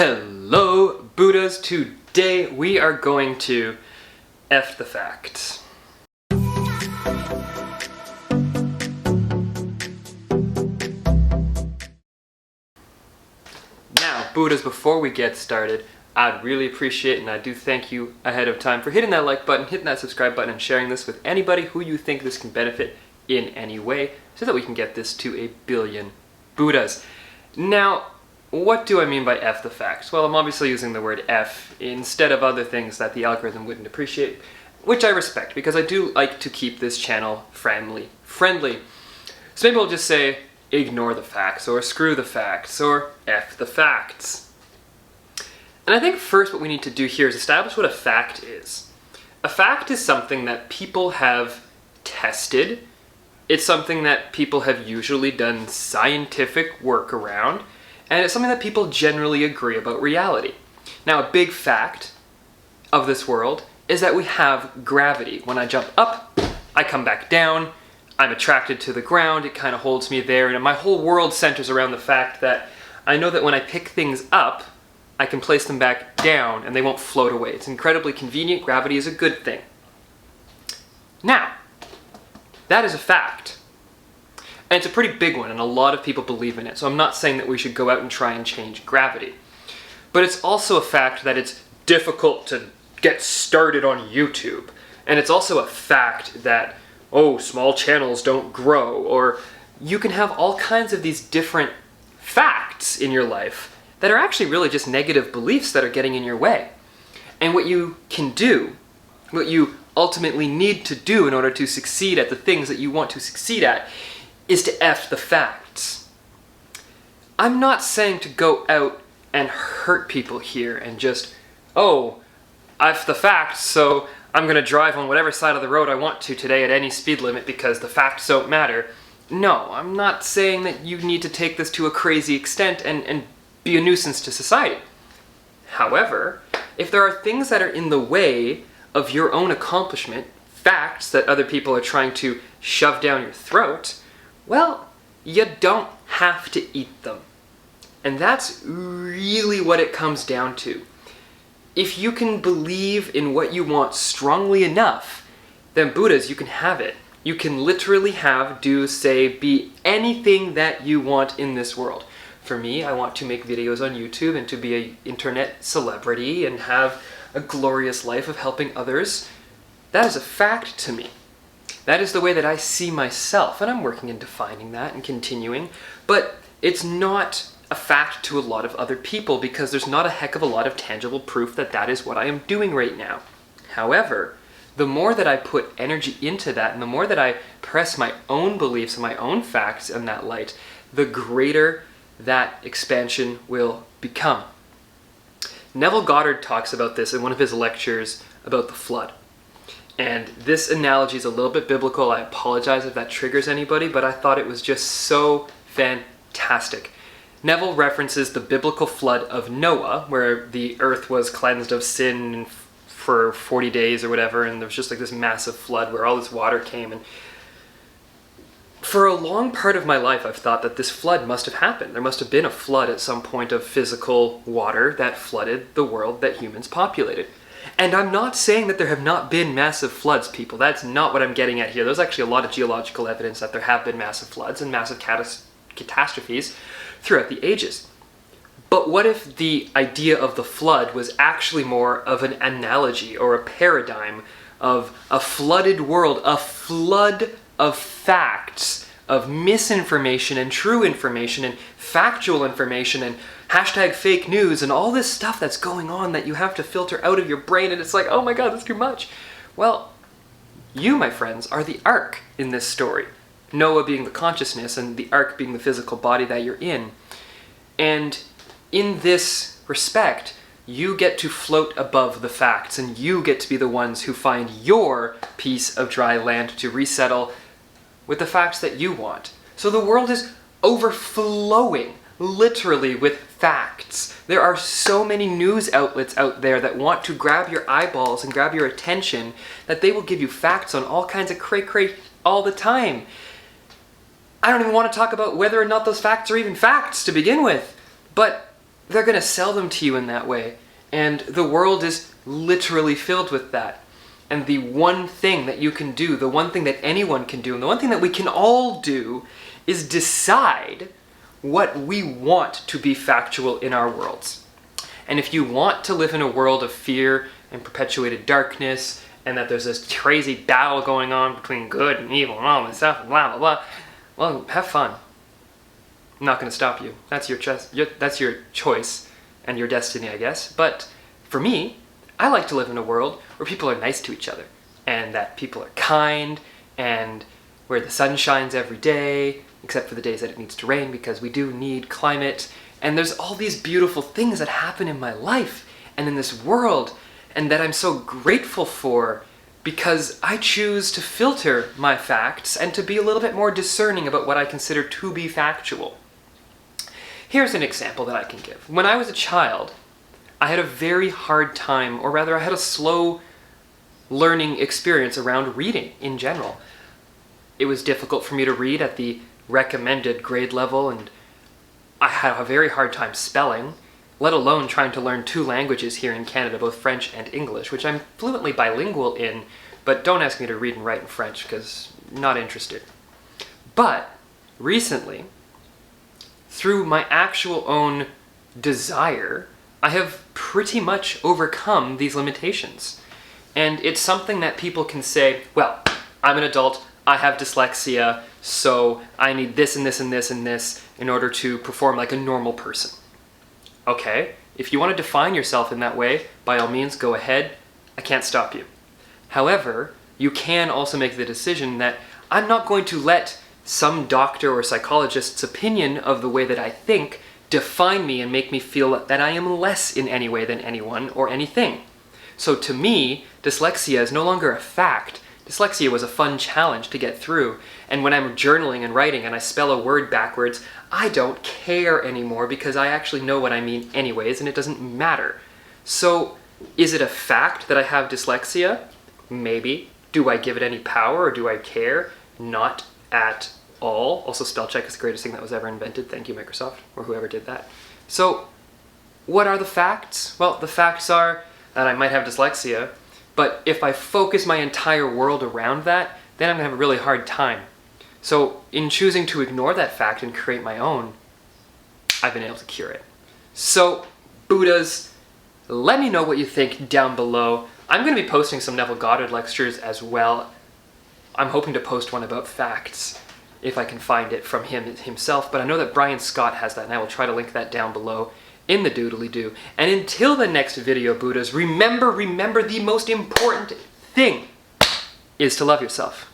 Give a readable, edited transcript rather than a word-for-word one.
Hello, Buddhas. Today we are going to F the facts. Now, Buddhas, before we get started, I'd really appreciate, and I do thank you ahead of time for hitting that like button, hitting that subscribe button, and sharing this with anybody who you think this can benefit in any way, so that we can get this to 1 billion Buddhas. Now, what do I mean by F the facts? Well, I'm obviously using the word F instead of other things that the algorithm wouldn't appreciate, which I respect because I do like to keep this channel friendly. So maybe I'll just say ignore the facts, or screw the facts, or F the facts. And I think first what we need to do here is establish what a fact is. A fact is something that people have tested. It's something that people have usually done scientific work around, and it's something that people generally agree about reality. Now, a big fact of this world is that we have gravity. When I jump up, I come back down, I'm attracted to the ground, it kind of holds me there, and my whole world centers around the fact that I know that when I pick things up, I can place them back down and they won't float away. It's incredibly convenient. Gravity is a good thing. Now, that is a fact. And it's a pretty big one, and a lot of people believe in it. So I'm not saying that we should go out and try and change gravity. But it's also a fact that it's difficult to get started on YouTube. And it's also a fact that, oh, small channels don't grow. Or you can have all kinds of these different facts in your life that are actually really just negative beliefs that are getting in your way. And what you can do, what you ultimately need to do in order to succeed at the things that you want to succeed at, is to F the facts. I'm not saying to go out and hurt people here and just, oh, F the facts, so I'm gonna drive on whatever side of the road I want to today at any speed limit because the facts don't matter. No, I'm not saying that you need to take this to a crazy extent and be a nuisance to society. However, if there are things that are in the way of your own accomplishment, facts that other people are trying to shove down your throat, well, you don't have to eat them. And that's really what it comes down to. If you can believe in what you want strongly enough, then Buddhas, you can have it. You can literally have, do, say, be anything that you want in this world. For me, I want to make videos on YouTube and to be an internet celebrity and have a glorious life of helping others. That is a fact to me. That is the way that I see myself, and I'm working in defining that and continuing, but it's not a fact to a lot of other people because there's not a heck of a lot of tangible proof that that is what I am doing right now. However, the more that I put energy into that and the more that I press my own beliefs and my own facts in that light, the greater that expansion will become. Neville Goddard talks about this in one of his lectures about the flood. And this analogy is a little bit biblical. I apologize if that triggers anybody, but I thought it was just so fantastic. Neville references the biblical flood of Noah, where the earth was cleansed of sin for 40 days or whatever, and there was just like this massive flood where all this water came. And for a long part of my life, I've thought that this flood must have happened. There must have been a flood at some point of physical water that flooded the world that humans populated. And I'm not saying that there have not been massive floods, people. That's not what I'm getting at here. There's actually a lot of geological evidence that there have been massive floods and massive catastrophes throughout the ages. But what if the idea of the flood was actually more of an analogy or a paradigm of a flooded world, a flood of facts, of misinformation and true information and factual information and hashtag fake news and all this stuff that's going on that you have to filter out of your brain, and it's like, oh my god, that's too much. Well, you, my friends, are the ark in this story. Noah being the consciousness and the ark being the physical body that you're in. And in this respect, you get to float above the facts and you get to be the ones who find your piece of dry land to resettle with the facts that you want. So the world is overflowing, literally, with facts. There are so many news outlets out there that want to grab your eyeballs and grab your attention that they will give you facts on all kinds of cray-cray all the time. I don't even want to talk about whether or not those facts are even facts to begin with. But they're going to sell them to you in that way. And the world is literally filled with that. And the one thing that you can do, the one thing that anyone can do, and the one thing that we can all do is decide what we want to be factual in our worlds. And if you want to live in a world of fear and perpetuated darkness, and that there's this crazy battle going on between good and evil and all this stuff, and blah, blah, blah, well, have fun. I'm not going to stop you. That's your choice and your destiny, I guess. But for me, I like to live in a world where people are nice to each other, and that people are kind, and where the sun shines every day, except for the days that it needs to rain, because we do need climate. And there's all these beautiful things that happen in my life and in this world, and that I'm so grateful for, because I choose to filter my facts and to be a little bit more discerning about what I consider to be factual. Here's an example that I can give. When I was a child, I had a very hard time, or rather I had a slow learning experience around reading in general. It was difficult for me to read at the recommended grade level, and I had a very hard time spelling, let alone trying to learn 2 languages here in Canada, both French and English, which I'm fluently bilingual in, but don't ask me to read and write in French, because I'm not interested. But recently, through my actual own desire, I have pretty much overcome these limitations. And it's something that people can say, well, I'm an adult, I have dyslexia, so I need this and this and this and this in order to perform like a normal person. Okay, if you want to define yourself in that way, by all means, go ahead. I can't stop you. However, you can also make the decision that I'm not going to let some doctor or psychologist's opinion of the way that I think define me and make me feel that I am less in any way than anyone or anything. So to me, dyslexia is no longer a fact. Dyslexia was a fun challenge to get through, and when I'm journaling and writing and I spell a word backwards, I don't care anymore because I actually know what I mean anyways, and it doesn't matter. So, is it a fact that I have dyslexia? Maybe. Do I give it any power or do I care? Not at all. Also, spell check is the greatest thing that was ever invented. Thank you, Microsoft, or whoever did that. So, what are the facts? Well, the facts are that I might have dyslexia, but if I focus my entire world around that, then I'm going to have a really hard time. So in choosing to ignore that fact and create my own, I've been able to cure it. So, Buddhas, let me know what you think down below. I'm going to be posting some Neville Goddard lectures as well. I'm hoping to post one about facts, if I can find it from him himself, but I know that Brian Scott has that, and I will try to link that down below in the doodly-doo. And until the next video, Buddhas, remember, the most important thing is to love yourself.